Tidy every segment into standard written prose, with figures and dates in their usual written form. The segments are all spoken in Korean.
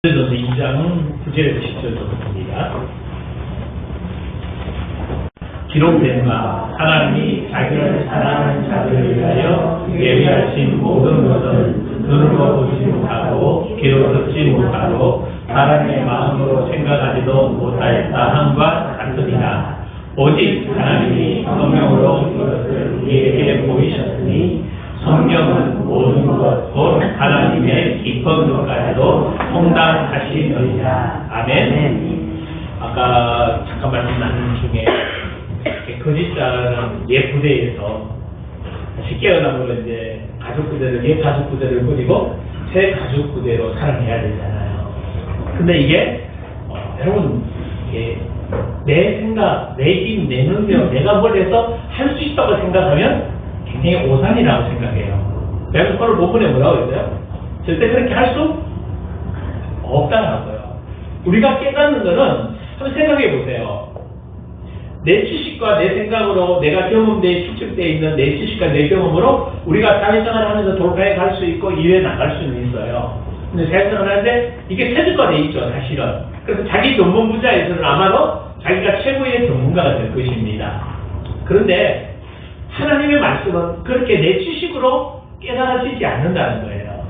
전서 2장 9절에서 10절 정도입니다. 기록된 바 하나님이 자기를 사랑하는 자들을 위하여 예비하신 모든 것은 눈으로 보지 못하고 귀로 듣지 못하고 사람의 마음으로 생각하지도 못하였다 함과 같으니라. 오직 하나님이 성령으로 이것을 우리에게 보이셨으니 성령은 모든 것, 곧 하나님의 깊은 것까지도 통달하시느니라. 아멘. 아까 잠깐 말씀 나눈 중에 거짓자는 옛 부대에서 쉽게 말하면 이제 가족 부대를 옛 가족 부대를 꾸리고 새 가족 부대로 살아내야 되잖아요. 근데 이게 여러분 내 생각, 내 힘, 내 능력, 내가 뭘 해서 할 수 있다고 생각하면 굉장히 오산이라고 생각해요. 그래서 오늘 본문에 뭐라고 했어요? 절대 그렇게 할 수 없다라고요. 우리가 깨닫는 거는 한번 생각해 보세요. 내 지식과 내 생각으로 내가 경험대에 축적되어 있는 내 지식과 내 경험으로 우리가 사회생활을 하면서 돌파해 갈 수 있고 이외에 나갈 수는 있어요. 근데 사회생활을 하는데 이게 최저가돼 있죠, 사실은. 그래서 자기 전문 분야에서는 아마도 자기가 최고의 전문가가 될 것입니다. 그런데 하나님의 말씀은 그렇게 내 지식으로 깨달아지지 않는다는 거예요.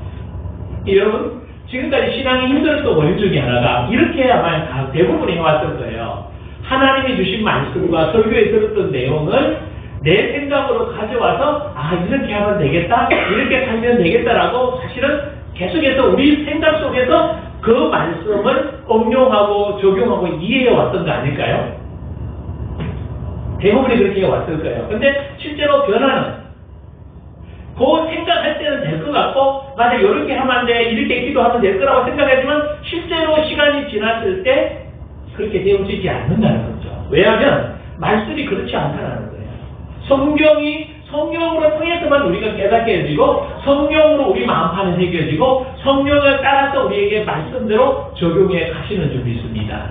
여러분, 지금까지 신앙이 힘들었던 원인 중에 하나가 이렇게 아마 대부분이 해왔을 거예요. 하나님이 주신 말씀과 설교에 들었던 내용을 내 생각으로 가져와서 이렇게 하면 되겠다, 이렇게 살면 되겠다라고 사실은 계속해서 우리 생각 속에서 그 말씀을 응용하고 적용하고 이해해 왔던 거 아닐까요? 대부분이 그렇게 왔을 거예요. 근데 실제로 변화는 그 생각할 때는 될 것 같고 맞아 이렇게 하면 안 돼, 이렇게 기도하면 될 거라고 생각하지만 실제로 시간이 지났을 때 그렇게 되어지지 않는다는 거죠. 왜냐하면 말씀이 그렇지 않다는 거예요. 성령으로 통해서만 우리가 깨닫게 해지고 성령으로 우리 마음판에 새겨지고 성령을 따라서 우리에게 말씀대로 적용해 가시는 줄 믿습니다.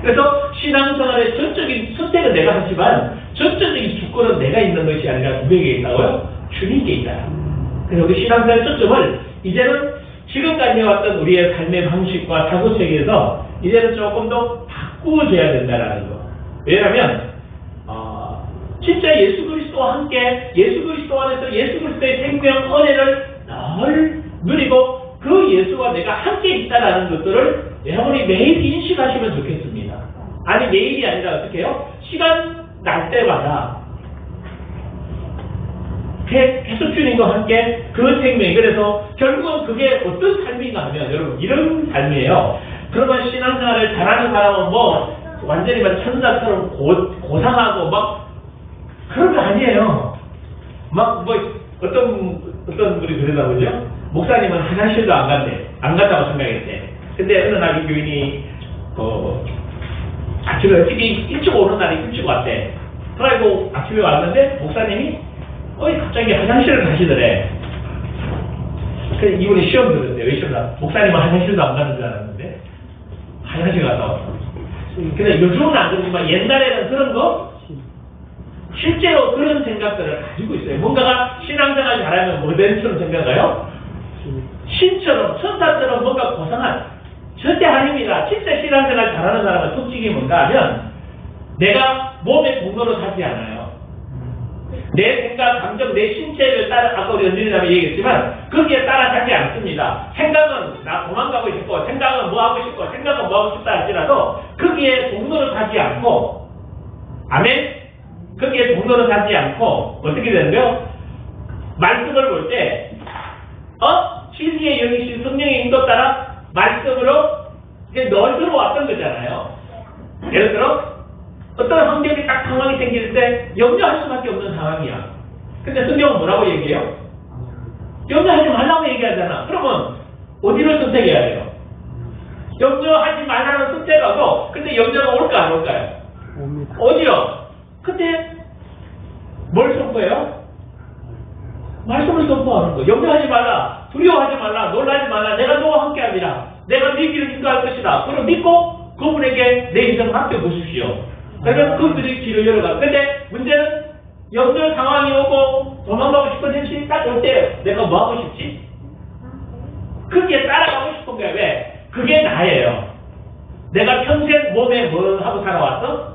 그래서 신앙생활의 전적인 선택은 내가 하지만 전적인 주권은 내가 있는 것이 아니라 누구에게 있다고요? 주님께 있다. 그래서 우리 신앙생활의 초점을 이제는 지금까지 해왔던 우리의 삶의 방식과 사고체계에서 이제는 조금 더 바꾸어져야 된다는 거. 왜냐하면 진짜 예수 그리스도와 함께 예수 그리스도 안에서 예수 그리스도의 생명 은혜를 늘 누리고 그 예수와 내가 함께 있다라는 것들을 여러분이 매일 인식하시면 좋겠습니다. 아니 매일이 아니라 어떻게 해요? 시간 날 때마다 계속 주님과 함께 그 생명이 그래서 결국은 그게 어떤 삶인가 하면 여러분 이런 삶이에요. 그러면 신앙생활을 잘하는 사람은 뭐 완전히 막 천사처럼 고상하고 막 그런 거 아니에요. 막 뭐 어떤 분이 그러나 보죠. 목사님은 화장실도 안 간대. 안 갔다고 생각했대. 근데 어느 날 이 교인이 아침에 어떻게 일찍 오는 날이 일찍 왔대. 그래고 아침에 왔는데 목사님이 갑자기 화장실을 가시더래. 그래서 이분이 시험 들었대. 왜 시험 나? 목사님은 화장실도 안 가는 줄 알았는데 화장실 갔다 왔어. 근데 요즘은 안 그러지만 옛날에는 그런 거 실제로 그런 생각들을 가지고 있어요. 뭔가가 신앙생활 잘하면 모델처럼 생각해요. 신처럼 천사처럼 뭔가 고상한 절대 아닙니다. 진짜 신앙생활 잘하는 사람의 특징이 뭔가 하면 내가 몸의 공로로 사지 않아요. 내 생각, 감정, 내 신체를 따라 아까 우리 연준이라고 얘기했지만 거기에 따라가지 않습니다. 생각은 나 도망가고 싶고 생각은 뭐 하고 싶고 생각은 뭐 하고 싶다 할지라도 거기에 공로를 사지 않고 아멘? 거기에 동로를 가지 않고 어떻게 되는데요? 말씀을 볼 때 진리의 영이신 성령의 인도 따라 말씀으로 이제 널 들어왔던 거잖아요. 예를 들어 어떤 환경이 딱 상황이 생길 때 염려할 수밖에 없는 상황이야. 근데 성경은 뭐라고 얘기해요? 염려하지 말라고 얘기하잖아. 그러면 어디를 선택해야 돼요? 염려하지 말라는 선택하고 근데 염려가 올까 안 올까요? 어디요? 근데 뭘 선포해요? 말씀을 선포하는 거. 염려하지 말라, 두려워하지 말라, 놀라지 말라. 내가 너와 함께합니다. 내가 네 길을 인도할 것이다. 그럼 믿고 그분에게 내 인생을 맡겨보십시오. 그러면 그분들이 길을 열어가. 근데 문제는 염려 상황이 오고 도망가고 싶은 현실이 딱 올 때 내가 뭐 하고 싶지? 거기에 따라가고 싶은 거야. 왜? 그게 나예요. 내가 평생 몸에 뭘 하고 살아왔어?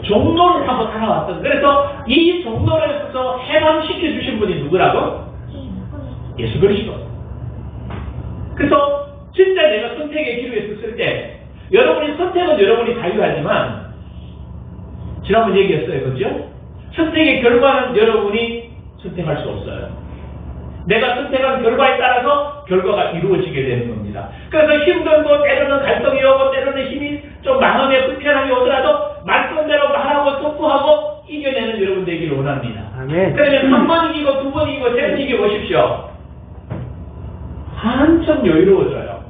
종로를 하고 살아왔어. 그래서 이 종로에서 해방시켜 주신 분이 누구라고? 예수 그리스도. 그래서 진짜 내가 선택의 기로에 섰을 때 여러분이 선택은 여러분이 자유하지만 지난번 얘기했어요. 그죠? 선택의 결과는 여러분이 선택할 수 없어요. 내가 선택한 결과에 따라서 결과가 이루어지게 되는 겁니다. 그래서 힘들고 때로는 갈등이 오고 때로는 힘이 좀 마음에 불편함이 오더라도 말씀대로 말하고 선포하고 이겨내는 여러분 되기를 원합니다. 아멘. 그러면 한 번 이기고 두 번 이기고 세 번 이겨보십시오. 한참 여유로워져요.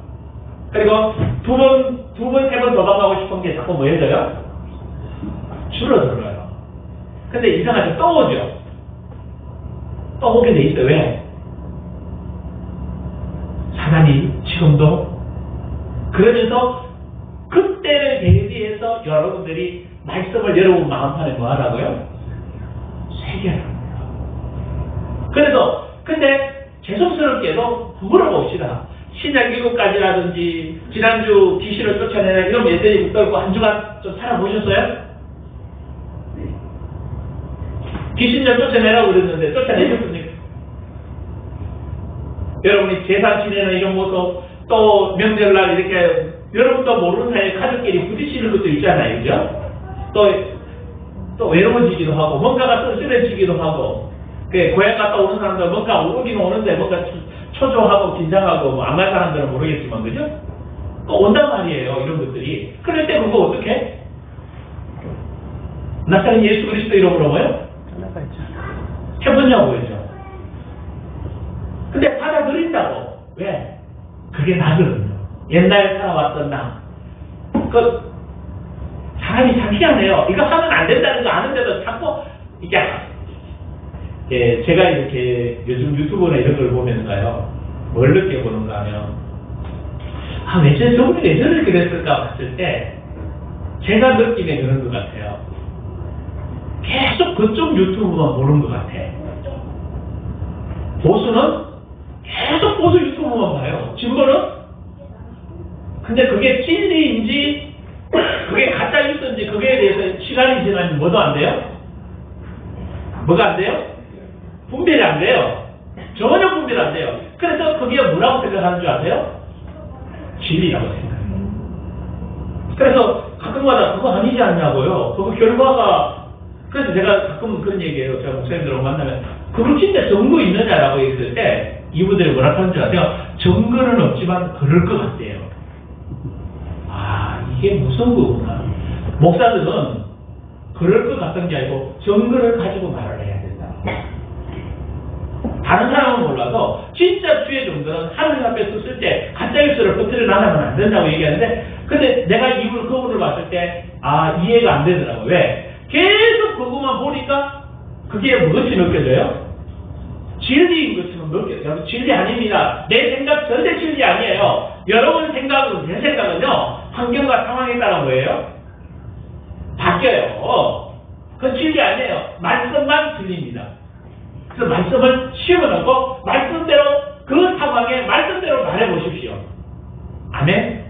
그리고 두 번, 세 번 도망가고 싶은 게 자꾸 뭐 해져요? 줄어들어요. 근데 이상하게 또 오죠. 또 오게 돼 있어요. 왜? 사단이 지금도 그러면서 그때를 대비해서 여러분들이 말씀을 여러분 마음판에 뭐 하라고요? 새겨라고요. 그래서 근데 죄송스럽게도 물어봅시다. 신약 7가지라든지 지난주 귀신을 쫓아내라 이런 메시지 붙들고 한 주간 좀 살아보셨어요? 귀신 좀 쫓아내라고 그랬는데 쫓아내셨습니까? 여러분이 제사 지내는 이런 모습 또 명절날 이렇게 여러분도 모르는 사이에 가족끼리 부딪히는 것도 있잖아요. 그죠? 또 외로워지기도 하고 뭔가가 쓸쓸해지기도 하고 고향 갔다 오는 사람들 뭔가 오긴 오는데 뭔가 초조하고 긴장하고 뭐 안 갈 사람들은 모르겠지만 그죠? 온단 말이에요. 이런 것들이. 그럴 때 그거 어떻게? 나사렛 예수 그리스도 이름으로 뭐요? 해보냐고 그러죠. 근데 받아들인다고. 왜? 그게 나거든요. 옛날에 살아왔던 나. 사람이 참 희한해요. 이거 하면 안 된다는 거 아는데도 자꾸 이게 제가 이렇게 요즘 유튜브나 이런 걸 보면서요. 뭘 느껴보는가 하면 왜 저분이 왜 저렇게 됐을까 봤을 때 제가 느낌에 그런 것 같아요. 계속 그쪽 유튜브만 보는 것 같아. 보수는 계속 보수 유튜브만 봐요. 진보는? 근데 그게 진리인지 그게 가짜 뉴스인지 그거에 대해서 시간이 지나면 뭐도 안 돼요? 뭐가 안 돼요? 분별이 안 돼요. 전혀 분별이 안 돼요. 그래서 그게 뭐라고 생각하는 줄 아세요? 진리라고 생각해요. 그래서 가끔마다 그거 아니지 않냐고요. 그거 결과가 그래서 제가 가끔 그런 얘기해요. 제가 목사님들하고 만나면 그거 진짜 증거 있느냐라고 했을 때 이분들이 뭐라 하는 줄 아세요? 증거는 없지만 그럴 것 같대요. 이게 무슨 거구나. 목사들은 그럴 것 같은 게 아니고 증거를 가지고 말을 해야 된다. 다른 사람은 몰라도 진짜 주의 종들은 하나님 앞에 섰을 때 가짜 뉴스를 퍼뜨려 나가면 안 된다고 얘기하는데 근데 내가 이분을 그분을 봤을 때 이해가 안 되더라고요. 왜? 계속 그것만 보니까 그게 무엇이 느껴져요? 진리인 것처럼 느껴져요. 진리 아닙니다. 내 생각 절대 진리 아니에요. 여러분 생각은 제 생각은요. 환경과 상황에 따라 뭐예요? 바뀌어요. 그건 진리 아니에요. 말씀만 진리입니다. 그래서 말씀을 심어놓고 말씀대로 그 상황에 말씀대로 말해보십시오. 아멘?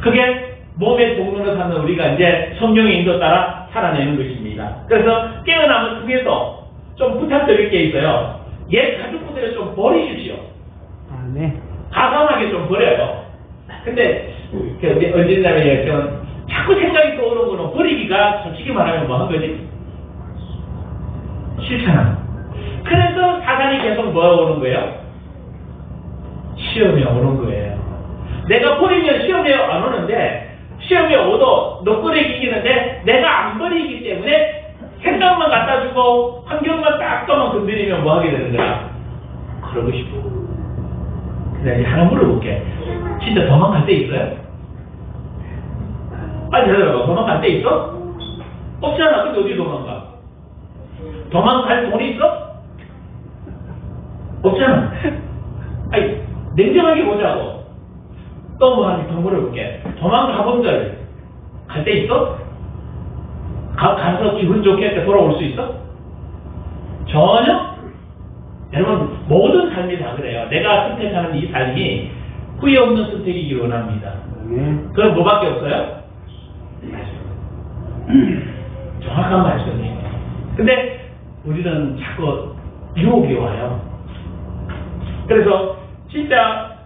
그게 몸의 종로로 사는 우리가 이제 성령의 인도 따라 살아내는 것입니다. 그래서 깨어남을 통해서 좀 부탁드릴 게 있어요. 옛 가족분들을 좀 버리십시오. 아멘. 가감하게 좀 버려요. 근데 언제냐면 자꾸 생각이 떠오르는 거는 버리기가 솔직히 말하면 뭐 한 거지? 싫잖아. 그래서 사단이 계속 뭐 오는 거예요? 시험이 오는 거예요. 내가 버리면 시험에 안 오는데 시험에 오도 너꺼내기 이기는데 내가 안 버리기 때문에 생각만 갖다 주고 환경만 딱만 건드리면 뭐 하게 되는 거야? 그러고 싶어. 근데 이제 하나 물어볼게. 진짜 도망갈 데 있어요? 빨리 대답해봐. 도망갈 데 있어? 없잖아. 근데 어디 도망가? 도망갈 돈이 있어? 없잖아. 아니, 냉정하게 보자고. 또 뭐 하니 더 물어볼게. 도망가본들 갈 데 있어? 가서 기분 좋게 돌아올 수 있어? 전혀? 여러분 모든 삶이 다 그래요. 내가 선택하는 이 삶이 후회 없는 선택이길 원합니다. 그럼 뭐밖에 없어요? 정확한 말씀이에요. 근데 우리는 자꾸 유혹이 와요. 그래서 진짜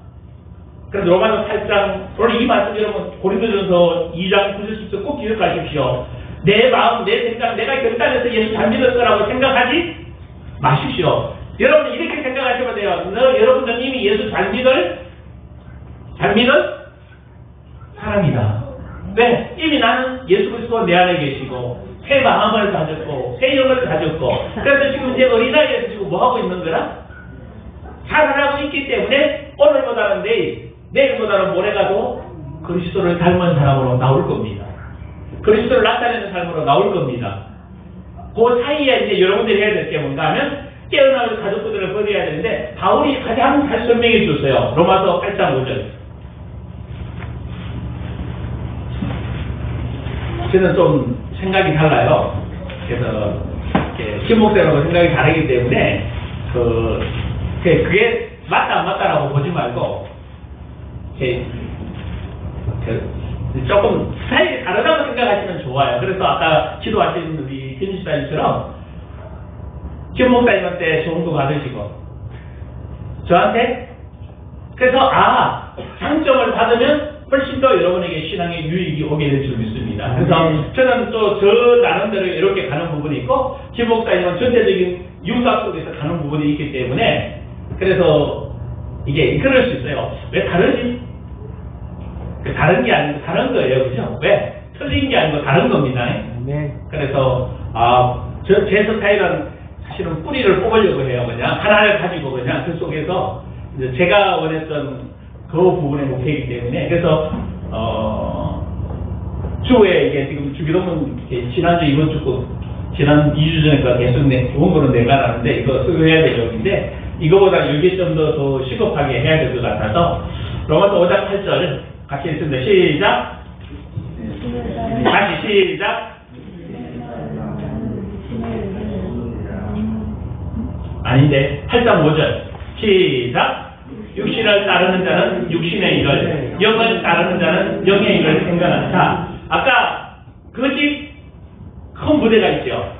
그래서 로마서 8장 오늘 이 말씀 여러분 고린도전서 2장 9절 10절 꼭 기억하십시오. 내 마음, 내 생각, 내가 결단해서 예수 잘 믿을 거라고 생각하지 마십시오. 여러분 이렇게 생각하시면 돼요. 여러분은 이미 예수 잘 믿을 사람이다. 왜? 이미 나는 예수 그리스도가 내 안에 계시고 새 마음을 가졌고 새 영을 가졌고 그래서 지금 이제 어린아이에서 지금 뭐 하고 있는 거라? 살아나고 있기 때문에 오늘보다는 내일보다는 모레가도 그리스도를 닮은 사람으로 나올 겁니다. 그리스도를 나타내는 삶으로 나올 겁니다. 그 사이에 이제 여러분들이 해야 될 게 뭔가 하면 깨어나는 가족들을 버려야 되는데 바울이 가장 잘 설명해 줬어요. 로마서 8장 5절. 저는 좀 생각이 달라요. 그래서 신목대로 생각이 다르기 때문에 그게 맞다 안 맞다라고 보지 말고 조금 스타일이 다르다고 생각하시면 좋아요. 그래서 아까 기도하신 우리 김지사님처럼 김 목사님한테 좋은 거 받으시고 저한테 그래서 장점을 받으면 훨씬 더 여러분에게 신앙의 유익이 오게 될 줄 믿습니다. 그래서 저는 또 저 나름대로 이렇게 가는 부분이 있고 김 목사님은 전체적인 융합 속에서 가는 부분이 있기 때문에 그래서 이게 그럴 수 있어요. 왜 다르지? 다른 게 아니고 다른 거예요. 그죠? 왜? 틀린 게 아니고 다른 겁니다. 네. 그래서 제 스타일은 사실은 뿌리를 뽑으려고 해요. 그냥 하나를 가지고 그냥 그 속에서 이제 제가 원했던 그 부분의 목표이기 때문에 그래서 주에 이게 지금 주기도문 지난주 이번 주 지난 2주 전에 계속 원고는 내가 나는데 이거 수요해야 될 적인데 이거보다 10개 더 시급하게 해야 될 것 같아서 로마서 5장 8절 같이 읽습니다. 시작. 다시 시작. 아닌데 8장 5절 시작. 육신을 따르는 자는 육신의 일을, 영을 따르는 자는 영의 일을 생각한다. 아까 그 집 큰 부대가 있죠.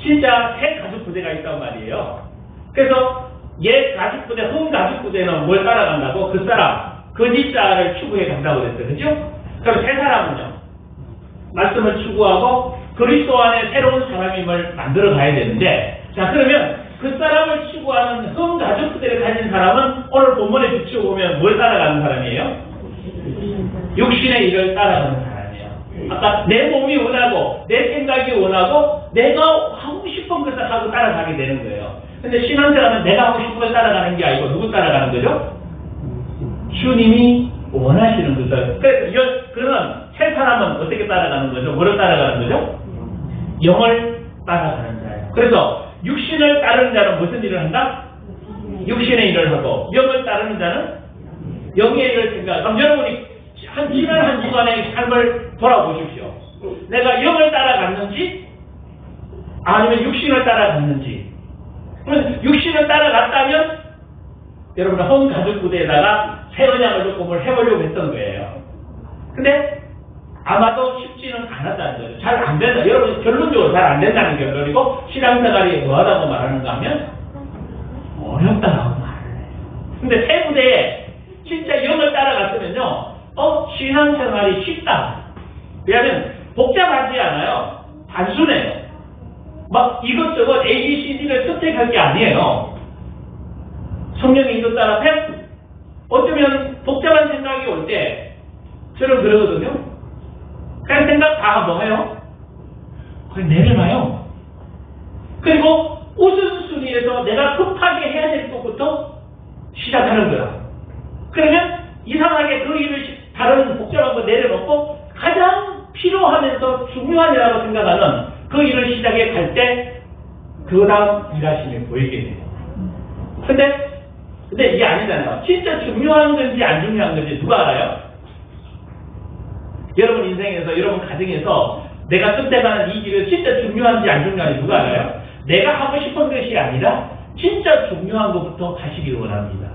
진짜 새 가죽 부대가 있단 말이에요. 그래서 옛 가죽 부대, 흠 가죽 부대는 뭘 따라간다고? 그 사람, 그 집자를 추구해 간다고 그랬어요. 그죠? 그럼 새 사람은요? 말씀을 추구하고 그리스도 안에 새로운 사람임을 만들어 가야 되는데, 자, 그러면 그 사람을 추구하는 흠 가죽 부대를 가진 사람은 오늘 본문에 비추어보면 뭘 따라가는 사람이에요? 육신의 일을 따라가는 사람이에요. 아까 내 몸이 원하고 내 생각이 원하고 내가 하고 싶은 것을 하고 따라가게 되는 거예요. 근데 신앙생활은 내가 하고 싶은 걸 따라가는 게 아니고 누구 따라가는 거죠? 주님이 원하시는 것을. 그래서 그런 새 사람은 어떻게 따라가는 거죠? 뭐를 따라가는 거죠? 영을 따라가는 자예요. 그래서 육신을 따르는 자는 무슨 일을 한다? 육신의 일을 하고 영을 따르는 자는 영의 일을 생각하고. 그럼 여러분이 지난 한 주간의 삶을 돌아보십시오. 내가 영을 따라갔는지 아니면 육신을 따라갔는지. 그러면 육신을 따라갔다면 여러분은 홈 가죽 부대에다가 새 언약을 조금을 해보려고 했던 거예요. 근데 아마도 쉽지는 않았다는 거죠. 잘 안 된다. 여러분 결론적으로 잘 안 된다는 결론이고 신앙생활이 뭐하다고 말하는가 하면 어렵다라고 말을 해요. 근데 새 부대에 진짜 영을 따라갔으면요. 신앙생활이 쉽다. 왜냐하면 복잡하지 않아요. 단순해요. 막 이것저것 ABCD를 선택할 게 아니에요. 성령의 인도 따라 어쩌면 복잡한 생각이 올 때 저는 그러거든요. 그냥 생각 다 뭐 해요? 그냥 내려놔요. 그리고 우선순위에서 내가 급하게 해야 될 것부터 시작하는 거야. 그러면 이상하게 그 일을 다른 복잡한 거 내려놓고 가장 필요하면서 중요하다고 생각하는 그 일을 시작해 갈 때 그 다음 일하심이 보이게 돼요. 근데 이게 아니잖아요. 진짜 중요한 건지 안 중요한 건지 누가 알아요? 여러분 인생에서, 여러분 가정에서 내가 선택하는 이 길이 진짜 중요한지 안 중요한지 누가 알아요? 내가 하고 싶은 것이 아니라 진짜 중요한 것부터 하시길 원합니다.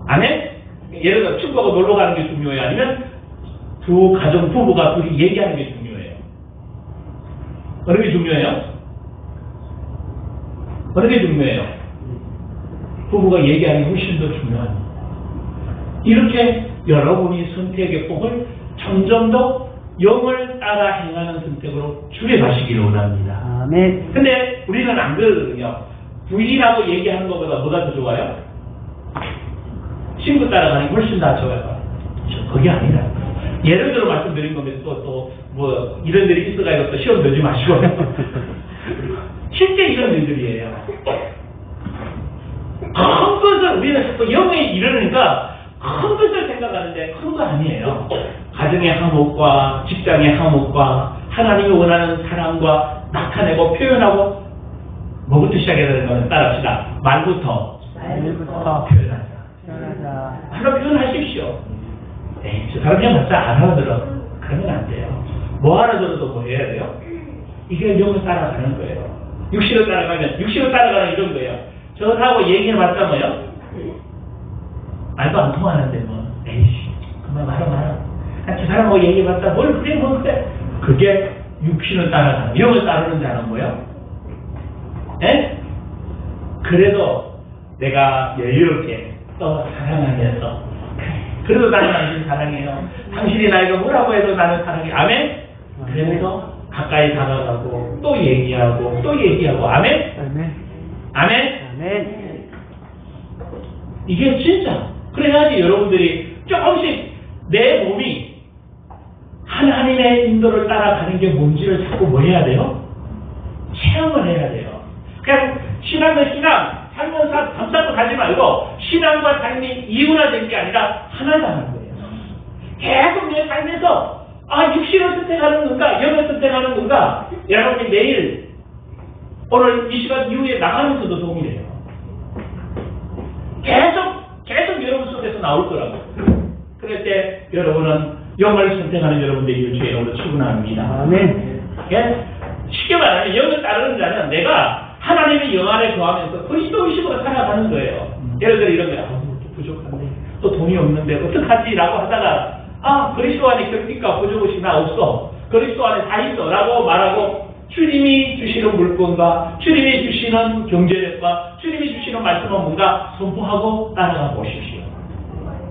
아멘? 예를 들어 친구하고 놀러 가는 게 중요해요? 아니면 두 가정 부부가 둘이 얘기하는 게 중요해요? 어느 게 중요해요? 어느 게 중요해요? 부부가 얘기하는 게 훨씬 더 중요합니다. 이렇게 여러분이 선택의 폭을 점점 더 영을 따라 행하는 선택으로 줄여가시기를 원합니다. 아멘. 근데 우리는 안 그러거든요. 부인하고 얘기하는 것보다 뭐가 더 좋아요? 친구 따라가는 게 훨씬 더 좋아요. 그게 아니라. 예를 들어 말씀드린 겁니다. 뭐 이런 일이 있어가지고 또 시험 넣지 마시고. 실제 이런 일들이에요. 큰 것을 우리는 또 영에 이르니까 큰 것을 생각하는데 큰 거 아니에요. 가정의 화목과 직장의 화목과 하나님이 원하는 사랑과 나타내고 표현하고 뭐부터 시작해야 되는 거는 따라합시다. 말부터 표현하자. 말로 표현하십시오. 에이, 저 사람이 맞자 안 알아들어. 그러면 안 돼요. 뭐 알아들어도 뭐 해야 돼요? 이게 영을 따라가는 거예요. 육신을 따라가면 육신을 따라가는 이런 거예요. 저하고 얘기해봤자 뭐요? 말도 안 통하는데 뭐 에이씨 그만 말아. 저 사람하고 얘기해봤자 뭘 그래 뭐 그래. 그게 육신을 따라가는 영을 따르는 자는 뭐예요? 에? 그래도 내가 여유롭게 또 사랑하면서 그래도 나는 당신 사랑해요. 당신이 나에게 뭐라고 해도 나는 사랑해. 아멘? 그래서 가까이 다가가고 또 얘기하고 아멘? 아멘? 아멘. 이게 진짜 그래야지 여러분들이 조금씩 내 몸이 하나님의 인도를 따라가는 게 뭔지를 자꾸 뭐 해야 돼요? 체험을 해야 돼요. 그냥 신앙은 신앙, 삶은 감싸고 가지 말고 신앙과 삶이 이윤화된 게 아니라 하나라는 거예요. 계속 내 삶에서 육신을 선택하는 건가, 영을 선택하는 건가. 여러분이 내일 오늘 이 시간 이후에 나가면서도 도움이 돼요. 계속 여러분 속에서 나올 거라고. 그럴 때 여러분은 영을 선택하는 여러분들이 주의 이름으로 축원합니다. 아멘. 예? 쉽게 말하면 영을 따르는 자는 내가 하나님의 영 안에 거하면서 그리스도의식으로 살아가는 거예요. 예를 들어 이런 거야. 또 부족한데 또 돈이 없는데 어떡하지? 라고 하다가 그리스도 안에 결핍과 부족이 나 없어. 그리스도 안에 다 있어. 라고 말하고 주님이 주시는 물건과 주님이 주시는 경제력과 주님이 주시는 말씀은 뭔가 선포하고 따라가 보십시오.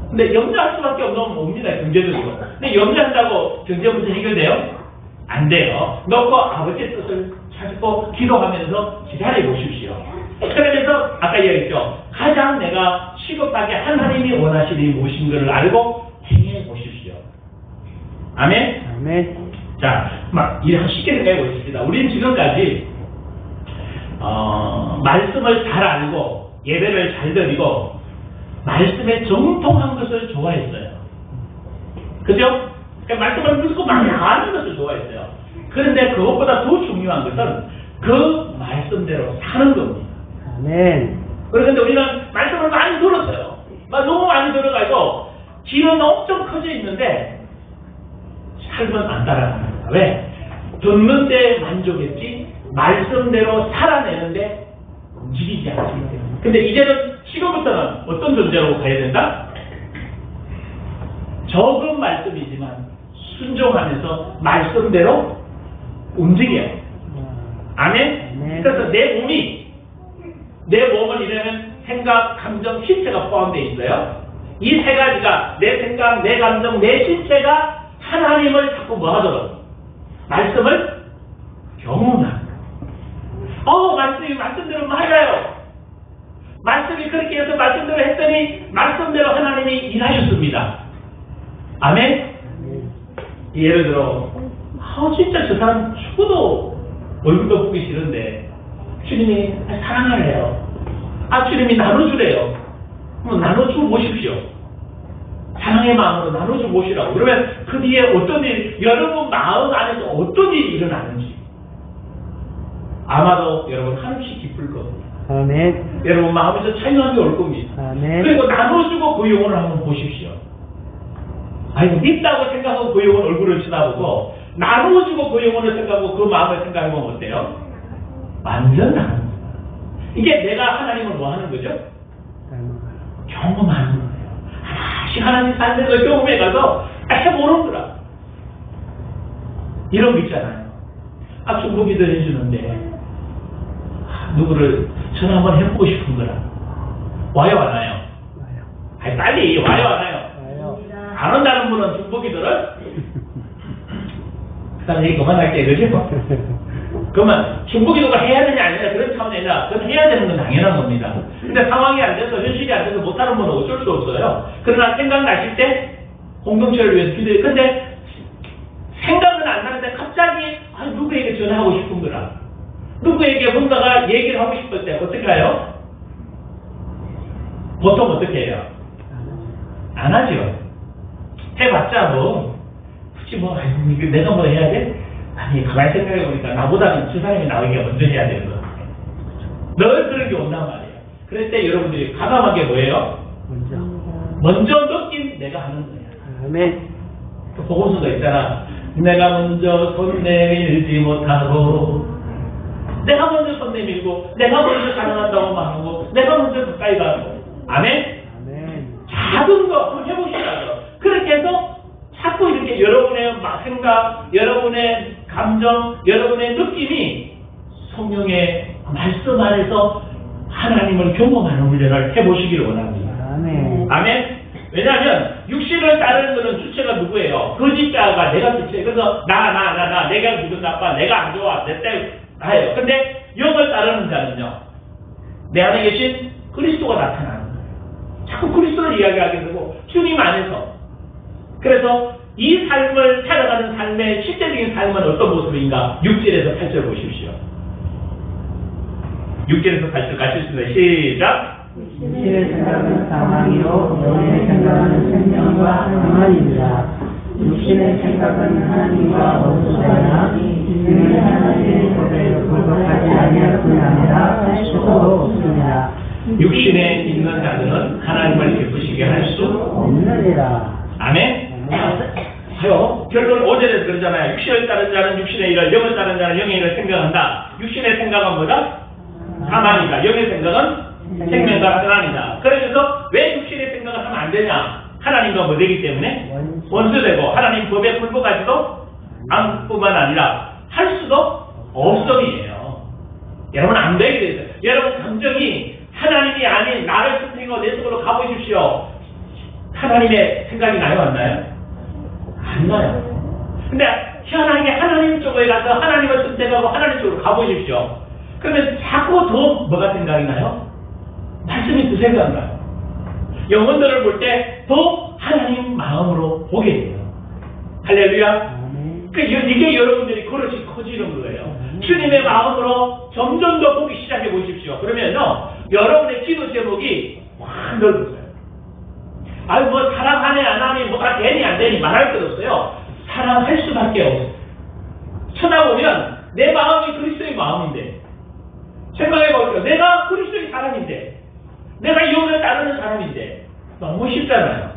근데 염려할 수밖에 없는 뭡니다. 경제적으로. 근데 염려한다고 경제 문제 해결돼요? 안 돼요. 놓고 아버지의 뜻을 찾고 기도하면서 기다려 보십시오. 그러면서 아까 얘기했죠. 가장 내가 시급하게 하나님이 원하시는 무엇인 것을 알고 행해 보십시오. 아멘? 아멘. 자, 쉽게 생각해 보십시다. 우리는 지금까지 말씀을 잘 알고 예배를 잘 드리고 말씀에 정통한 것을 좋아했어요. 그죠? 그러니까 말씀을 듣고 많이 아는 것을 좋아했어요. 그런데 그것보다 더 중요한 것은 그 말씀대로 사는 겁니다. 아멘. 그런데 우리는 말씀을 많이 들었어요. 너무 많이 들어가지고 귀는 엄청 커져 있는데 삶은 안 따라가는 거야. 왜? 듣는 데 만족했지 말씀대로 살아내는데 움직이지 않기 때문에. 근데 이제는 지금부터는 어떤 존재로 가야 된다? 적은 말씀이지만 순종하면서 말씀대로 움직여요. 아멘? 그래서 내 몸을 이루면 생각, 감정, 신체가 포함되어 있어요. 이 세 가지가 내 생각, 내 감정, 내 신체가 하나님을 자꾸 뭐 하도록? 말씀을 경험하는 말씀이 말씀대로 맞아요. 말씀이 그렇게 해서 말씀대로 했더니 말씀대로 하나님이 일하셨습니다. 아멘? 예를 들어 진짜 저 사람 죽어도 얼굴도 보기 싫은데 주님이 사랑하래요. 주님이 나눠주래요. 나눠주고 보십시오. 사랑의 마음으로 나눠주고 보시라고. 그러면 그 뒤에 어떤 일, 여러분 마음 안에서 어떤 일이 일어나는지 아마도 여러분 한없이 기쁠 겁니다. 아멘. 여러분 마음에서 찬양함이 올 겁니다. 아멘. 그리고 나눠주고 그 영혼을 한번 보십시오. 믿다고 생각하고 그 영혼 얼굴을 쳐다보고 나눠주고 그 영혼을 생각하고 그 마음을 생각해보면 어때요? 완전 다른 거예요. 이게 내가 하나님을 뭐 하는 거죠? 경험하는 거예요. 다시 하나님 삶의 그 경험에 가서 해보는 거라. 이런 거 있잖아요. 중보기도 해주는데 누구를 전화 한번 해보고 싶은 거라. 와요 안 와요? 와요. 아니 빨리 와요 안 와요? 와요. 안 온다는 분은 중보기도를 그다음 얘기 그만할게 그죠? 그러면 중보기도가 해야 되냐 아니냐 그런 차원이 아니라 그건 해야 되는 건 당연한 겁니다. 근데 상황이 안 돼서 현실이 안 돼서 못하는 분은 어쩔 수 없어요. 그러나 생각나실 때 공동체를 위해서 기도해요. 근데 생각은 안 나는데 갑자기 누구에게 전화하고 싶은 거라. 누구에게 뭔가가 얘기를 하고 싶을 때 어떻게 해요? 보통 어떻게 해요? 안 하죠. 해봤자 뭐 굳이 뭐 이거 내가 뭐 해야 돼? 아니 가만히 생각해보니까 나보다는 저 사람이 나에게 먼저 해야 되는 거. 늘 그런 게 온단 말이에요. 그럴 때 여러분들이 과감하게 뭐예요? 먼저 느낀 내가 하는 거야. 아멘. 그 보고서가 있잖아. 내가 먼저 손 내밀지 못하고 내가 먼저 손 내밀고 내가 먼저 사랑한다고 말하고 내가 먼저 가까이 가고 아멘? 아멘. 작은 거 한번 해보시라고요. 그렇게 해서 자꾸 이렇게 여러분의 생각, 여러분의 감정, 여러분의 느낌이 성령의 말씀 안에서 하나님을 경험하는 훈련을 해보시기를 원합니다. 아멘. 아멘? 왜냐하면 육신을 따르는 것은 주체가 누구예요? 거짓자가 내가 주체. 그래서 내가 기분 나빠, 내가 안 좋아, 내 때문에 나예요. 근데 영을 따르는 자는요, 내 안에 계신 그리스도가 나타나는 거예요. 자꾸 그리스도를 이야기하게 되고 주님 안에서. 그래서 이 삶을 살아가는 삶의 실제적인 삶은 어떤 모습인가? 6절에서 8절 보십시오. 6절에서 8절 같이 읽습니다. 시작. 육신의 생각은 사망이요 영의 생각은 생명과 평안입니다. 육신의 생각은 하나님과 어수하나 이는 하나님의 법에 불복하지 아니할 뿐 아니라 할 수도 없습니다. 육신에 있는 자들은 하나님을 기쁘시게 할 수 없느니라. 아멘? 하요. 결론 5절에서 그러잖아요. 육신을 따른 자는 육신의 일을, 영을 따른 자는 영의 일을 생각한다. 육신의 생각은 뭐다? 사망이다. 영의 생각은 생명과 평안이다. 그래서 왜 육신의 생각을 하면 안 되냐? 하나님과 뭐 되기 때문에 원수되고 하나님 법에 불복하지도 않뿐만 아니라 할 수도 없음이에요. 여러분 안 되게 돼 있어요. 여러분 감정이 하나님이 아닌 나를 선택하고 내 속으로 가보십시오. 하나님의 생각이 나요 안 나요? 안 나요. 근데 희한하게 하나님 쪽에 가서 하나님을 선택하고 하나님 쪽으로 가보십시오. 그러면 자꾸 더 뭐가 생각이 나요? 말씀이 더 생각나요. 영혼들을 볼 때 더 하나님 마음으로 보게 돼요. 할렐루야. 이게 여러분들이 그릇이 커지는 거예요. 주님의 마음으로 점점 더 보기 시작해 보십시오. 그러면요 여러분의 기도 제목이 확 넓어져요. 아유 뭐 사랑하네 안 하니 뭐가 되니 안 되니 말할 것 없어요. 사랑할 수밖에 없어요. 쳐다보면 내 마음이 그리스도의 마음인데 생각해보세요. 내가 그리스도의 사람인데 내가 영을 따르는 사람인데 너무 쉽잖아요.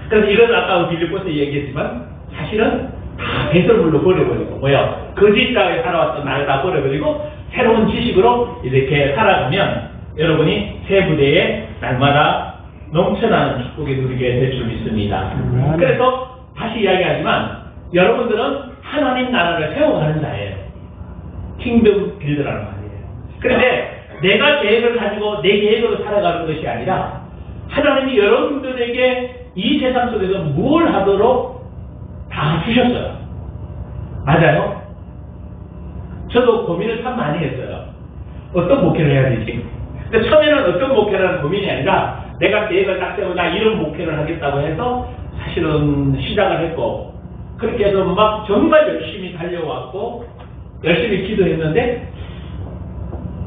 그래서 이건 아까 빌립보서 얘기했지만 사실은 다 배설물로 버려버리고 뭐야 거짓자에 살아왔던 나를 다 버려버리고 새로운 지식으로 이렇게 살아가면 여러분이 새 부대에 날마다 넘쳐나는 축복이 누리게 될 줄 믿습니다. 그래서 다시 이야기하지만 여러분들은 하나님 나라를 세워가는 자예요. 킹덤 빌드라는 말이에요. 그런데 내가 계획을 가지고 내 계획으로 살아가는 것이 아니라 하나님이 여러분들에게 이 세상 속에서 뭘 하도록 다 주셨어요. 맞아요? 저도 고민을 참 많이 했어요. 어떤 목회를 해야 되지? 근데 처음에는 어떤 목회를 하는 고민이 아니라 내가 계획을 딱 세우고 나 이런 목회를 하겠다고 해서 사실은 시작을 했고 그렇게 해서 막 정말 열심히 달려왔고 열심히 기도했는데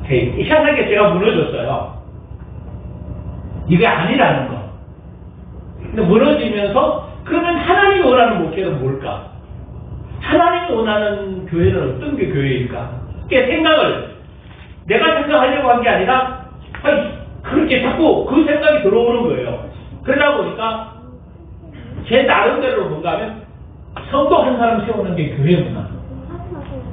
희한하게 제가 무너졌어요. 이게 아니라는 거. 근데 무너지면서 그러면 하나님이 원하는 목회는 뭘까? 하나님이 원하는 교회는 어떤 게 교회일까? 그게 생각을 내가 생각하려고 한 게 아니라 그렇게 자꾸 그 생각이 들어오는 거예요. 그러다 보니까 제 나름대로 뭔가 하면 성도 한 사람 세우는 게 교회구나.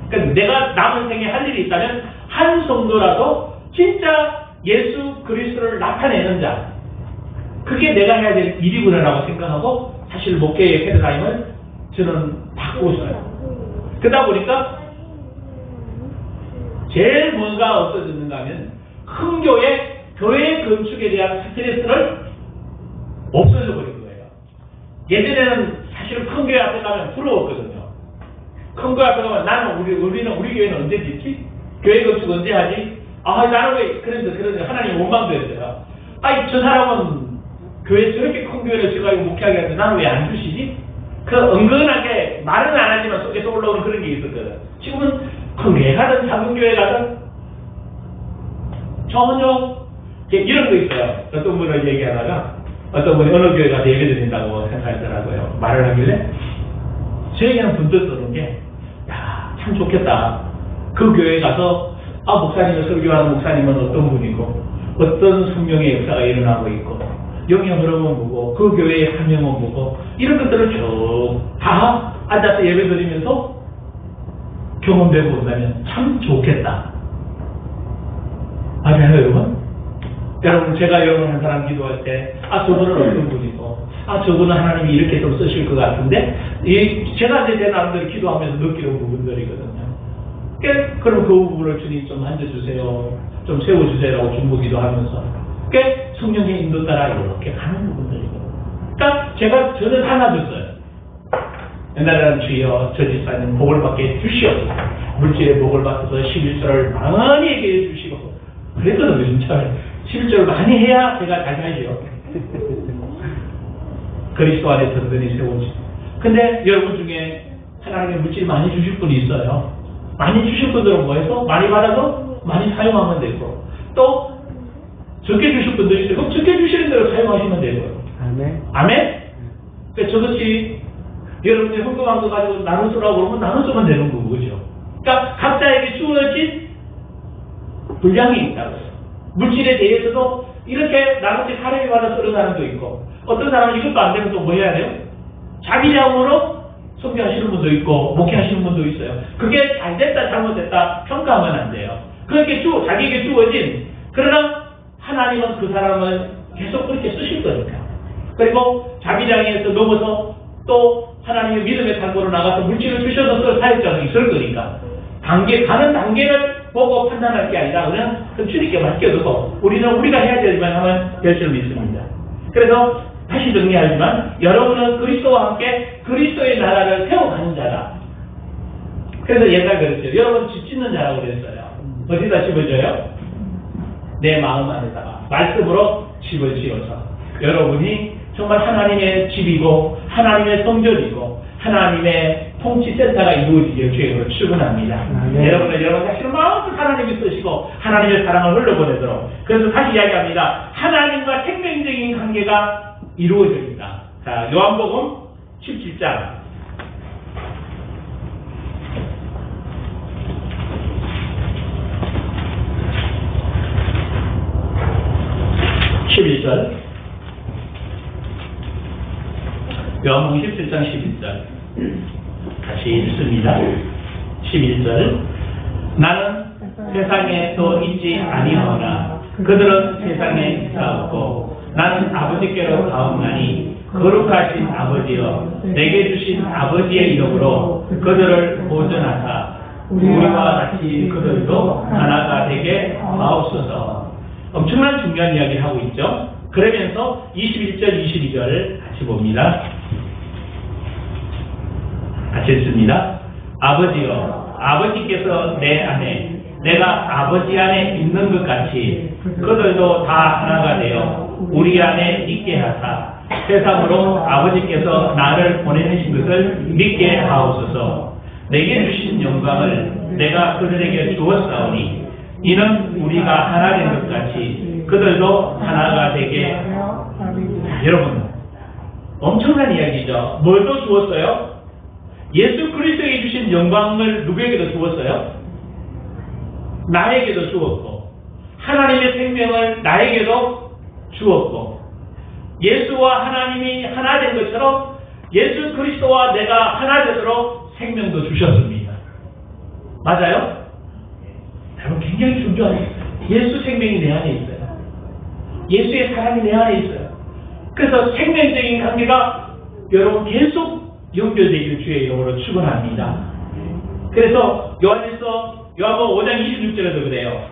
그러니까 내가 남은 생에 할 일이 있다면 한 성도라도 진짜 예수 그리스도를 나타내는 자 그게 내가 해야 될 일이구나라고 생각하고 사실 목회의 패러다임을 저는 바꾸었어요. 그러다 보니까 제일 뭔가 없어졌는가 하면 큰 교회 건축에 대한 스트레스를 없어져 버린 거예요. 예전에는 사실 큰 교회 앞에 가면 부러웠거든요. 큰 교회 앞에 가면 나는 우리는 우리 교회는 언제 짓지? 교회 건축 언제 하지? 아 나는 왜 그런데 하나님 원망되었어요. 아니 저 사람은 교회 저렇게 큰 교회를 지어가지고 목회하게 하는데 나는 왜 안 주시지? 그 은근하게 말은 안 하지만 속에서 올라오는 그런 게 있었거든. 지금은 큰 교회 가든 작은 교회 가든 전혀 이런 거 있어요. 어떤 분을 얘기하다가 어떤 분이 어느 교회 가서 예배 드린다고 생각하더라고요. 말을 하길래 저에게는 분들 쓰는 게 야, 참 좋겠다. 그 교회에 가서 목사님을 설교하는 목사님은 어떤 분이고 어떤 성령의 역사가 일어나고 있고 영의 흐름은 뭐고 그 교회의 사명은 뭐고 이런 것들을 쭉 다 앉아서 예배 드리면서 경험되고 온다면 참 좋겠다. 맞아요 여러분? 여러분 제가 여러분 한 사람 기도할 때 저분은 어떤 분이고 저분은 하나님이 이렇게 좀 쓰실 것 같은데 제가 이제 제 나름대로 기도하면서 느끼는 부분들이거든요. 그럼 그 부분을 주님 좀 만져주세요. 좀 세워주세요라고 중보기도 하면서 성령의 인도 따라 이렇게 가는 부분들이거든요. 그러니까 저는 하나 줬어요. 옛날에는 주여 저 집사님 복을 받게 주시옵소서. 물질의 복을 받아서 11절을 많이 얘기해 주시고 그랬거든요. 진짜 11절을 많이 해야 제가 잘 살죠. 그리스도 안에 든든히 세워지. 근데 여러분 중에 하나님의 물질 많이 주실 분이 있어요. 많이 주실 분들은 뭐해서 많이 받아서 많이 사용하면 되고 또 적게 주실 분들이 있어요. 그럼 적게 주시는 대로 사용하시면 되고요. 아멘. 아멘? 그러니까 저것이 여러분이 헌금한 거 가지고 나눠주라고 그러면 나눠주면 되는 거고, 그죠? 그러니까 각자에게 주어진 분량이 있다고요. 물질에 대해서도 이렇게 나머지 사람이 받아서 쓰는 사람도 있고 어떤 사람은 이것도 안 되면 또 뭐 해야 돼요? 자기 자금으로 선교하시는 분도 있고 목회하시는 분도 있어요. 그게 잘 됐다 잘못됐다 평가하면 안 돼요. 그렇게 자기에게 주어진 그러나 하나님은 그 사람을 계속 그렇게 쓰실 거니까. 그리고 자기장에서 넘어서 또 하나님의 믿음의 탈구로 나가서 물질을 주셔서 쓸 사역자도 있을 거니까 가는 단계를 보고 판단할 게 아니라 그냥 주님께 맡겨두고 우리는 우리가 해야 되지만 하면 될 줄 믿습니다. 그래서 다시 정리하지만 여러분은 그리스도와 함께 그리스도의 나라를 세워가는 자다. 그래서 옛날 그랬어요. 여러분 집 짓는 자라고 그랬어요. 어디다 집을 져요? 내 마음 안에다가 말씀으로 집을 지어서 여러분이 정말 하나님의 집이고 하나님의 성전이고 하나님의 통치센터가 이루어지길 주님으로 축원합니다. 여러분 자신의 마음을 하나님이 쓰시고 하나님의 사랑을 흘러보내도록. 그래서 다시 이야기합니다. 하나님과 생명적인 관계가 이루어집니다. 자, 요한복음 17장 11절 요한복음 17장 11절 다시 읽습니다. 11절 나는 세상에 또 있지 아니하오나 그들은 세상에 있사옵고 나는 아버지께로 가옵나니 거룩하신 아버지여 내게 주신 아버지의 이름으로 그들을 보존하사 우리와 같이 그들도 하나가 되게 하옵소서. 엄청난 중요한 이야기를 하고 있죠. 그러면서 21절 22절을 같이 봅니다. 같이 읽습니다. 아버지여 아버지께서 내 안에 내가 아버지 안에 있는 것 같이 그들도 다 하나가 되어 우리 안에 있게 하사 세상으로 아버지께서 나를 보내신 것을 믿게 하옵소서. 내게 주신 영광을 내가 그들에게 주었사오니 이는 우리가 하나 된 것 같이 그들도 하나가 되게. 여러분 엄청난 이야기죠. 뭘 또 주었어요? 예수 그리스도에게 주신 영광을 누구에게도 주었어요? 나에게도 주었고 하나님의 생명을 나에게도 주었고 예수와 하나님이 하나 된 것처럼 예수 그리스도와 내가 하나 되도록 생명도 주셨습니다. 맞아요? 여러분 굉장히 중요한 예수 생명이 내 안에 있어요. 예수의 사랑이 내 안에 있어요. 그래서 생명적인 관계가 여러분 계속 연결되길 주의 이름으로 축원합니다. 그래서 요한일서 요한복음 5장 26절에도 그래요.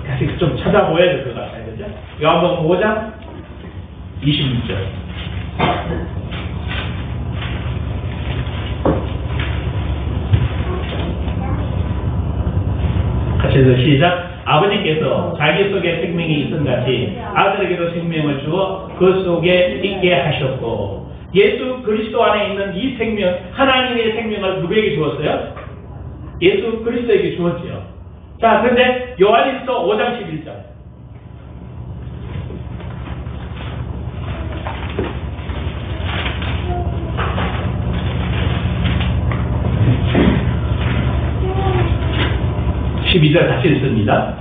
다시 좀 찾아보아야 될 것 같아요. 그죠? 요한복음 5장 26절. 같이 해서 시작. 아버지께서 자기 속에 생명이 있은 같이 아들에게도 생명을 주어 그 속에 있게 하셨고, 예수 그리스도 안에 있는 이 생명, 하나님의 생명을 누구에게 주었어요? 예수 그리스도에게 주었지요. 자, 그런데 요한일서 5장 11절. 다시 읽습니다.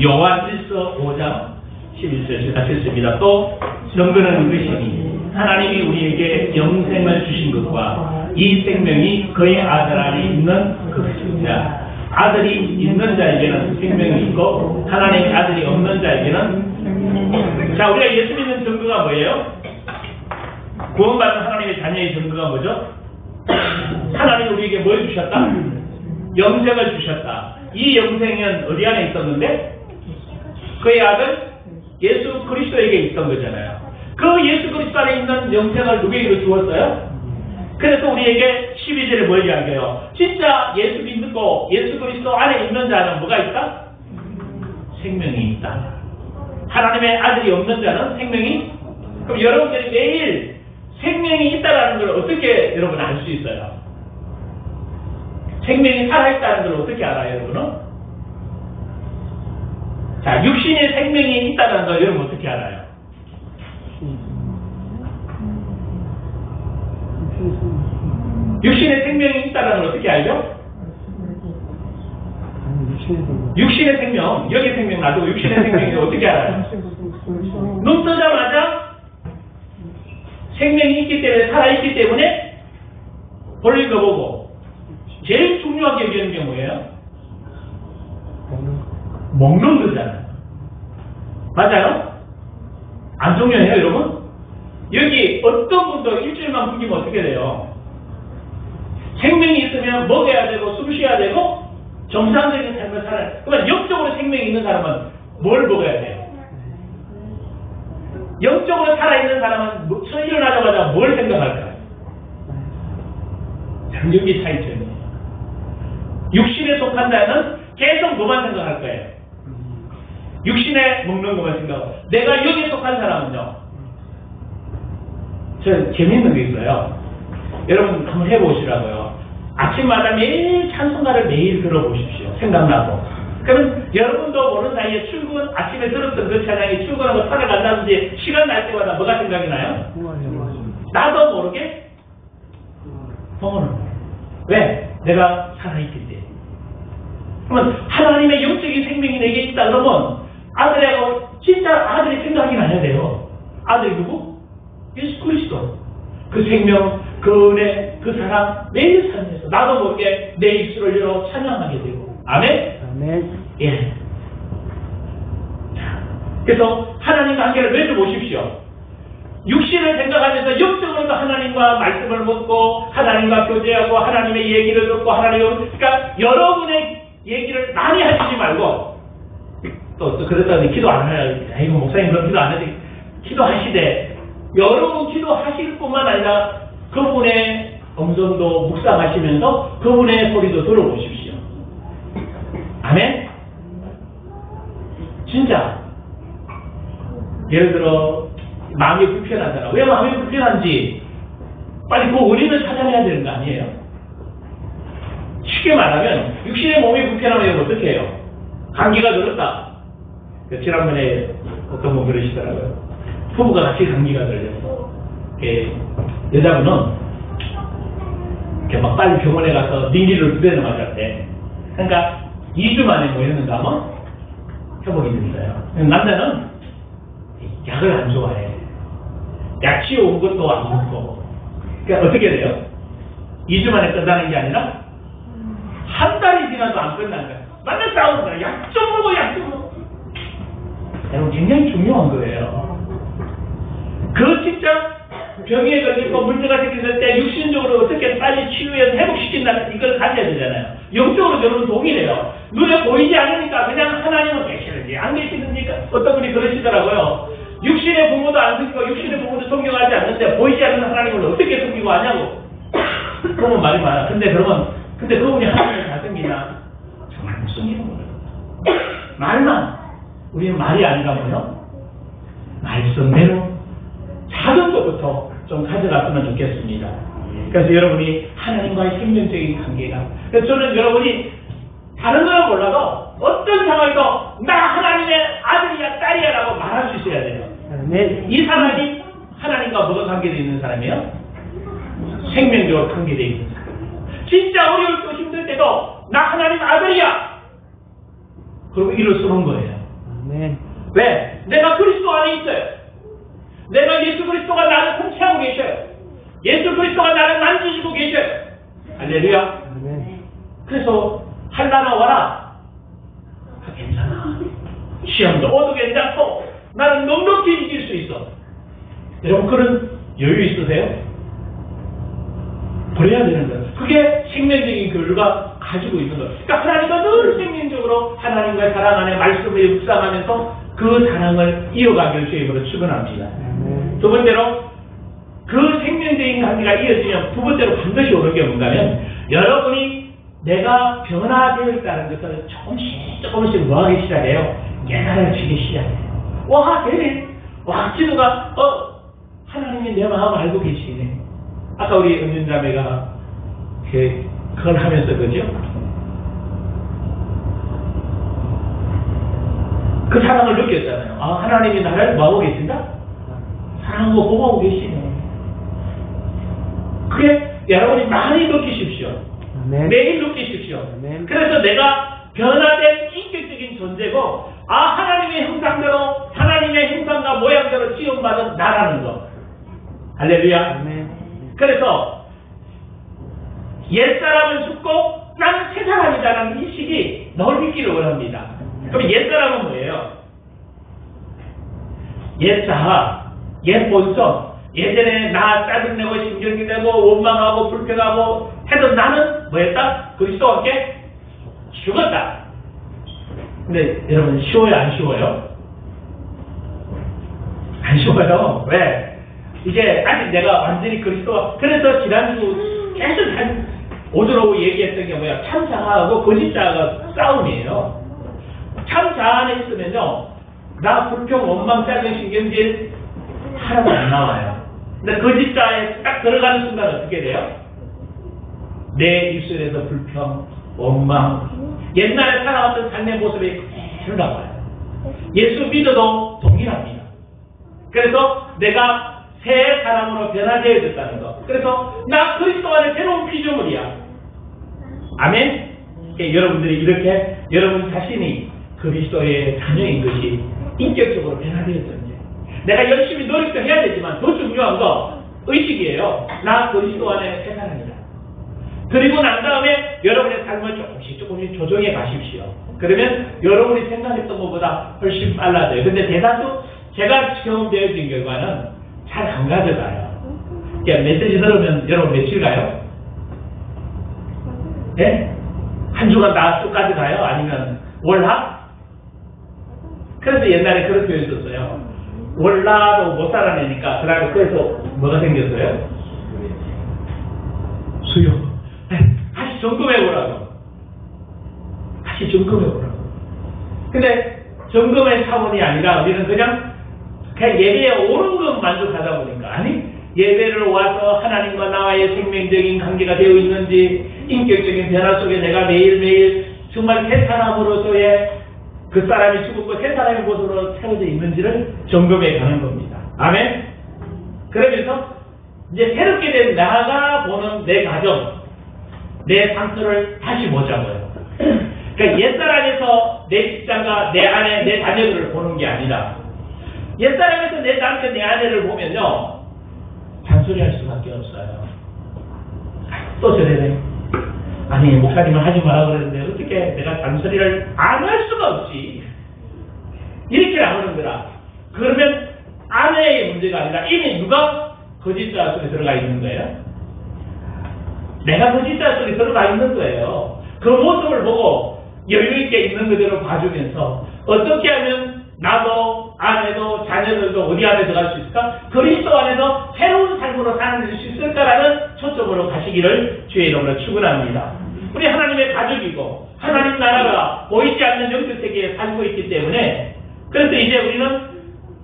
요한일서 5장 11절 다시 읽습니다. 또 너희는 의심이 하나님이 우리에게 영생을 주신 것과 이 생명이 그의 아들 안에 있는 그것입니다. 아들이 있는 자에게는 생명이 있고 하나님의 아들이 없는 자에게는, 자, 우리가 예수 믿는 증거가 뭐예요? 구원받은 하나님의 자녀의 증거가 뭐죠? 하나님이 우리에게 뭘 주셨다? 영생을 주셨다. 이 영생은 어디 안에 있었는데? 그의 아들 예수 그리스도에게 있던 거잖아요. 그 예수 그리스도 안에 있는 영생을 누구에게 주었어요? 그래서 우리에게 12절에 뭘 이야기해요? 진짜 예수 믿고 예수 그리스도 안에 있는 자는 뭐가 있다? 생명이 있다. 하나님의 아들이 없는 자는 생명이, 그럼 여러분들이 매일 생명이 있다는 걸 어떻게 여러분 알 수 있어요? 생명이 살아있다는 걸 어떻게 알아요, 여러분은? 자, 육신의 생명이 있다는 걸 여러분 어떻게 알아요? 육신의 생명이 있다는 걸 어떻게 알죠? 육신의 생명, 여기 생명 놔두고 육신의 생명이 어떻게 알아요? 눈 뜨자마자 생명이 있기 때문에, 살아있기 때문에 볼일 거 보고, 제일 중요하게 여기는 게 뭐예요? 먹는 거잖아요. 맞아요? 안 중요해요, 여러분? 여기 어떤 분도 일주일만 굶기면 어떻게 돼요? 생명이 있으면 먹어야 되고 숨 쉬어야 되고 정상적인 삶을 살아야 돼요. 그러면 영적으로 생명이 있는 사람은 뭘 먹어야 돼요? 영적으로 살아있는 사람은 일어나자마자 뭘 생각할까요? 여기 차이점이에요. 육신에 속한 자는 계속 뭐만 생각할 거예요? 육신에 먹는 것만 생각하고. 내가 여기에 속한 사람은요, 저 재밌는 게 있어요. 여러분 한번 해보시라고요. 아침마다 매일 찬송가를 매일 들어보십시오. 생각나고. 그러면 여러분도 모르는 사이에 아침에 들었던 그 찬양이 출근하고 산에 간다든지 시간 날 때마다 뭐가 생각이 나요? 나도 모르게 흥얼을 해요. 왜? 내가 살아있기 때문에. 그러면 하나님의 영적인 생명이 내게 있다 그러면 아들하고 진짜 아들이 생각이 나야 돼요. 아들이 누구? 예수 그리스도. 그 생명, 그 은혜, 그 사랑 매일 삶에서 나도 모르게 내 입술을 열어 찬양하게 되고. 아멘? 아멘. 예. 그래서 하나님과 관계를 맺어보십시오. 육신을 생각하면서 영적으로도 하나님과 말씀을 묻고 하나님과 교제하고 하나님의 얘기를 듣고 그러니까 여러분의 얘기를 많이 하시지 말고 또 그랬더니 기도 안 해요. 아이고 목사님 그럼 기도 안 해도 기도하시되 여러분 기도하실 뿐만 아니라 그분의 음성도 묵상하시면서 그분의 소리도 들어보십시오. 아멘? 진짜 예를 들어 마음이 불편하잖아. 왜 마음이 불편한지 빨리 그 원인을 찾아내야 되는 거 아니에요? 쉽게 말하면 육신의 몸이 불편하면 어떻게 해요? 감기가 들었다. 지난번에 어떤 분 그러시더라고요. 부부가 같이 감기가 들려서 여자분은 막 빨리 병원에 가서 링기를 2배나 맞았대. 그러니까 2주 만에 뭐였는가 하면 회복이 됐어요. 남자는 약을 안 좋아해. 약치 온 것도 안 먹고. 그러니까 어떻게 돼요? 2주 만에 끝나는 게 아니라 한 달이 지나도 안 끝난 거야. 맨날 싸우는 거야. 약 좀 먹어, 약 좀 먹어. 여러분 굉장히 중요한 거예요. 그 진짜 병에 걸리고 문제가 생겼을 때 육신적으로 어떻게 빨리 치유해서 회복시킨다는 이걸 가져야 되잖아요. 영적으로 여러분 동일해요. 눈에 보이지 않으니까 그냥 하나님은 계시는지 안 계시는지 어떤 분이 그러시더라고요. 육신의 부모도 안 섬기고 육신의 부모도 존경하지 않는데 보이지 않는 하나님을 어떻게 섬기고 하냐고. 그러면 말이 많아. 근데 그분이 하나님을 잘 섬기나? 정말 못 섬기는 거예요. 말만. 우리는 말이 아니라 뭐요? 말씀대로 작은 것부터 좀 가져갔으면 좋겠습니다. 그래서 여러분이 하나님과의 생명적인 관계가, 그래서 저는 여러분이 다른 건 몰라도 어떤 상황에서 나 하나님의 아들이야 딸이야 라고 말할 수 있어야 돼요. 이 사람이 하나님과 뭐가 관계되어 있는 사람이에요? 생명적으로 관계되어 있는 사람. 진짜 어려울 때 힘들 때도 나 하나님 아들이야 그리고 이를 쓰는 거예요. 왜? 내가 그리스도 안에 있어요. 내가 예수 그리스도가 나를 통치하고 계셔요. 예수 그리스도가 나를 만지시고 계셔요. 할렐루야. 그래서 한나라 와라. 괜찮아. 시험도 얻어 괜찮고 나는 넉넉히 이길 수 있어. 여러분 그런 여유 있으세요? 그래야 되는 거예요. 그게 생명적인 교류가 가지고 있는 거예요. 그러니까 하나님과 늘 생명적으로 하나님과의 사랑 안에 말씀을 묵상하면서 그 사랑을 이어가길 주임으로 축원합니다. 두 번째로 그 생명적인 관계가 이어지면 두 번째로 반드시 오는 게 뭔가면 여러분이 내가 변화되어 있다는 것을 조금씩 뭐하기 시작해요? 깨달아지기 시작해요. 와 되네. 와 지도가 하나님이 내 마음을 알고 계시네. 아까 우리 은진자매가 그걸 하면서 그죠? 그 사랑을 느꼈잖아요. 아 하나님이 나를 뭐하고 계신다? 사랑하고 보호하고 계시네. 그게 여러분이 많이 느끼십시오. 매일 느끼십시오. 그래서 내가 변화된 인격적인 존재고 하나님의 형상대로 하나님의 형상과 모양대로 지음받은 나라는 거. 할렐루야. 그래서 옛사람은 죽고 나는 새 사람이다라는 인식이 넓히기를 원합니다. 그럼 옛사람은 뭐예요? 옛 본성, 예전에 나 짜증내고 신경이 내고 원망하고 불평하고 해도 나는 뭐였다? 그리스도와 함께 죽었다. 근데 여러분 쉬워요 안 쉬워요? 안 쉬워요. 왜? 이제 아직 내가 완전히 그리스도와, 그래서 지난주 계속 오늘하고 얘기했던 게 뭐야? 참자하고 거짓자가 싸움이에요. 참자 안에 있으면요 나 불평 원망 짜증 신경질 하나도 안 나와요. 근데 거짓자에 딱 들어가는 순간 어떻게 돼요? 내 입술에서 불평, 원망, 옛날에 살아왔던 삶의 모습이 그대로 나와요. 예수 믿어도 동일합니다. 그래서 내가 새 사람으로 변화되어졌다는 것. 그래서 나 그리스도 안에 새로운 피조물이야. 아멘? 여러분들이 이렇게 여러분 자신이 그리스도의 자녀인 것이 인격적으로 변화되어졌는지. 내가 열심히 노력도 해야 되지만 더 중요한 거 의식이에요. 나 그리스도 안에 새 사람이다. 그리고 난 다음에 여러분의 삶을 조금씩 조정해 가십시오. 그러면 여러분이 생각했던 것보다 훨씬 빨라져요. 근데 대다수 제가 경험되어진 결과는 잘 안 가져가요. 메시지 들으면 여러분 며칠 가요? 네? 한 주간 다 쭉 가져가요? 아니면 월하? 그래서 옛날에 그런 표현이 있었어요. 월라도 못 살아내니까 그래서 뭐가 생겼어요? 수요. 다시 점검해보라고. 다시 점검해보라고. 근데 점검의 차원이 아니라 우리는 그냥 예배에 오는 것 만족하다 보니까, 아니 예배를 와서 하나님과 나와의 생명적인 관계가 되어 있는지, 인격적인 변화 속에 내가 매일매일 정말 새 사람으로서의 그 사람이 죽었고 새 사람의 모습으로 세워져 있는지를 점검해 가는 겁니다. 아멘. 그러면서 이제 새롭게 된 나가 보는 내 가정, 내 상처를 다시 보자고요. 그러니까 옛사람에서 내 직장과 내 아내, 내 자녀들을 보는 게 아니라, 옛사람에서 내 남편, 내 아내를 보면요 잔소리할 수밖에 없어요. 또 저래네. 아니 목사님은 하지 마라 그랬는데 어떻게 내가 잔소리를 안 할 수가 없지. 이렇게 나오는 거라. 그러면 아내 아내의 문제가 아니라 이미 누가 거짓자 속에 들어가 있는 거예요? 내가 거짓자 속에 들어가 있는 거예요. 그 모습을 보고 여유있게 있는 그대로 봐주면서 어떻게 하면 나도 아내도 자녀들도 어디 안에 들어갈 수 있을까? 그리스도 안에서 새로운 삶으로 살아낼 수 있을까라는 초점으로 가시기를 주의 이름으로 축원합니다. 우리 하나님의 가족이고 하나님 나라가 보이지 않는 영적 세계에 살고 있기 때문에 그래서 이제 우리는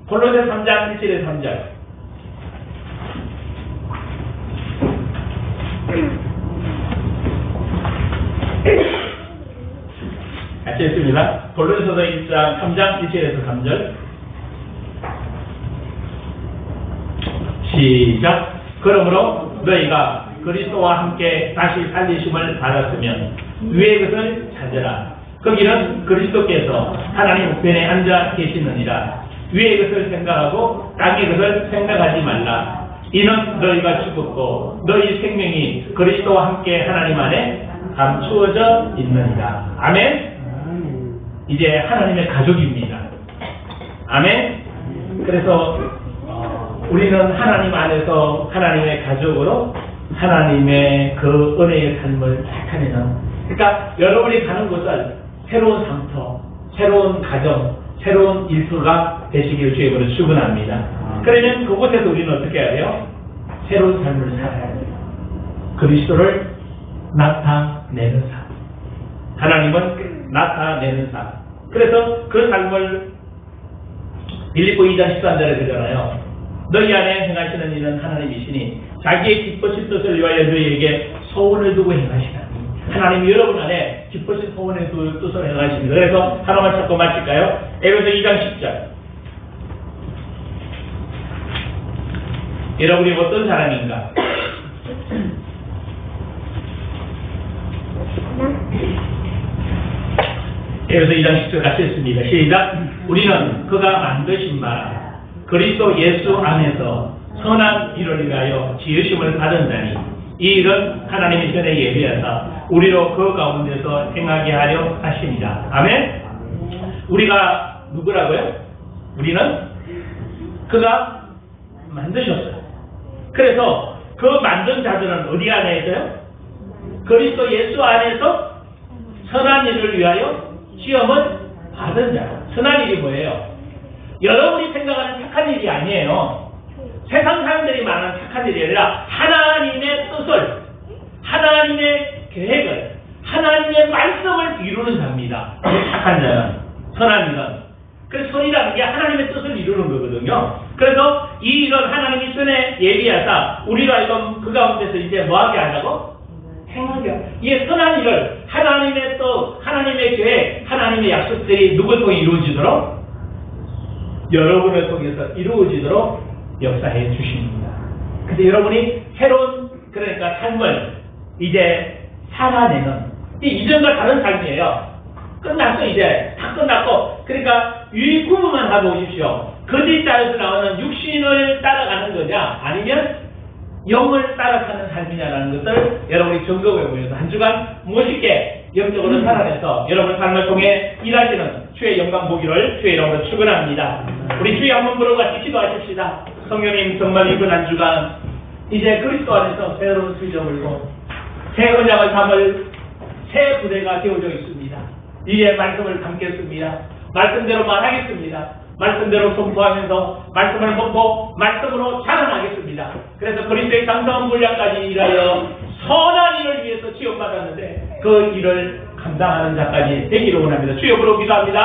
골로새 3장 1절에 3절 같이 했습니다. 골로새서 1장 3장 1절에서 3절 시작. 그러므로 너희가 그리스도와 함께 다시 살리심을 받았으면 위의 것을 찾으라. 거기는 그리스도께서 하나님 우편에 앉아 계시느니라. 위의 것을 생각하고 땅의 것을 생각하지 말라. 이는 너희가 죽었고 너희 생명이 그리스도와 함께 하나님 안에 감추어져 있느니라. 아멘. 이제 하나님의 가족입니다. 아멘. 그래서 우리는 하나님 안에서 하나님의 가족으로 하나님의 그 은혜의 삶을 살아내는, 그러니까 여러분이 가는 곳은 새로운 상터, 새로운 가정, 새로운 일수가 되시길 주의 이름으로 축원합니다. 그러면 그곳에서 우리는 어떻게 해야 돼요? 새로운 삶을 살아야 돼요. 그리스도를 나타내는 삶. 하나님은 나타내는 삶. 그래서 그 삶을 빌립보 2장 13절에 되잖아요. 너희 안에 행하시는 이는 하나님이시니 자기의 기쁘신 뜻을 위하여 너희에게 소원을 두고 행하시나니. 하나님이 여러분 안에 기쁘신 소원의 뜻을 행하십니다. 그래서 하나만 찾고 마칠까요? 에베소 2장 10절. 여러분이 어떤 사람인가? 에베소 2장 10절 같이 했습니다. 시작. 우리는 그가 만드신 바 그리스도 예수 안에서 선한 일을 위하여 지으심을 받은 자니 이 일은 하나님의 전에 예비하사 우리로 그 가운데서 행하게 하려 하십니다. 아멘. 우리가 누구라고요? 우리는 그가 만드셨어요. 그래서 그 만든 자들은 어디 안에 있어요? 그리스도 예수 안에서 선한 일을 위하여 시험을 받은 자. 선한 일이 뭐예요? 여러분이 생각하는 착한 일이 아니에요. 세상 사람들이 말하는 착한 일이 아니라 하나님의 뜻을, 하나님의 계획을, 하나님의 말씀을 이루는 자입니다. 착한 자는, 선한 일은. 그래서 선이라는 게 하나님의 뜻을 이루는 거거든요. 그래서 이 일은 하나님이 전에 예비하사 우리로 하여금 그 가운데서 이제 뭐하게 하자고? 행하게. 이 선한 일을 하나님의 뜻, 하나님의 계획, 하나님의 약속들이 누굴 통해 이루어지도록? 여러분을 통해서 이루어지도록 역사해 주십니다. 그래서 여러분이 새로운, 그러니까 삶을 이제 살아내는, 이전과 다른 삶이에요. 끝났어. 이제 다 끝났고, 그러니까 유익 구분만 하고 오십시오. 거짓자에서 나오는 육신을 따라가는 거냐 아니면 영을 따라가는 삶이냐라는 것을 여러분이 점검해 보면서 한 주간 멋있게 영적으로 살아내서 여러분의 삶을 통해 일하시는 주의 영광 보기를 주의 이름으로 축원합니다. 우리 주의 한번 부르고 같이 기도하십시다. 성령님, 정말 이번 한 주간 이제 그리스도 안에서 새로운 수저 물고 새 언약을 담을 새 부대가 되어져 있습니다. 이에 말씀을 담겠습니다. 말씀대로 말하겠습니다. 말씀대로 선포하면서 말씀을 선포, 말씀으로 자라나겠습니다. 그래서 그리스도의 장성한 분량까지 일하여 선한 일을 위해서 지원받았는데 그 일을 감당하는 자까지 되기를 원합니다. 주여 부르고 기도합니다.